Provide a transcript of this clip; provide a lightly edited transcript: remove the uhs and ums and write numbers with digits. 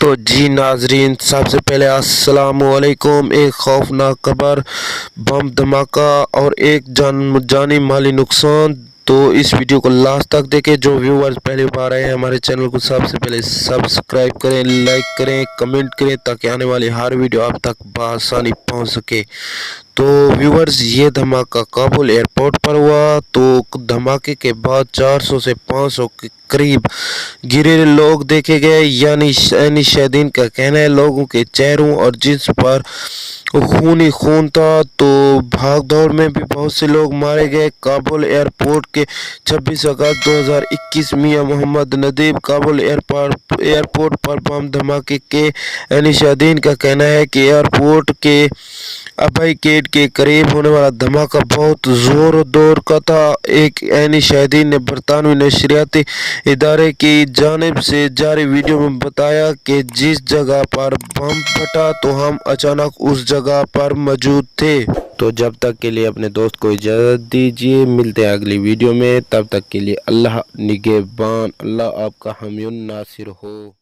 تو جی ناظرین، سب سے پہلے السلام علیکم۔ ایک خوفناک خبر، بم دھماکہ اور ایک جانی مالی نقصان۔ تو اس ویڈیو کو لاسٹ تک دیکھیں۔ جو ویورز پہلی بار آئے ہیں ہمارے چینل کو سب سے پہلے سبسکرائب کریں، لائک کریں، کمنٹ کریں تاکہ آنے والی ہر ویڈیو آپ تک بآسانی پہنچ سکے۔ تو ویورز، یہ دھماکہ کابل ایئرپورٹ پر ہوا۔ تو دھماکے کے بعد 400 سے 500 کے قریب گرے لوگ دیکھے گئے، یعنی شاہدین کا کہنا ہے لوگوں کے چہروں اور جسم پر خون ہی خون تھا۔ تو بھاگ دوڑ میں بھی بہت سے لوگ مارے گئے۔ کابل ایئرپورٹ کے 26 اگست 2021 میاں محمد ندیب کابل ایئرپورٹ پر بم دھماکے کے شاہدین کا کہنا ہے کہ ایئرپورٹ کے ابائی گیٹ کے قریب ہونے والا دھماکہ بہت زور و دور کا تھا۔ ایک شاہدین نے برطانوی نشریاتی ادارے کی جانب سے جاری ویڈیو میں بتایا کہ جس جگہ پر بم پھٹا تو ہم اچانک اس جگہ پر موجود تھے۔ تو جب تک کے لیے اپنے دوست کو اجازت دیجیے، ملتے ہیں اگلی ویڈیو میں۔ تب تک کے لیے اللہ نگہبان، اللہ آپ کا حامی ناصر ہو۔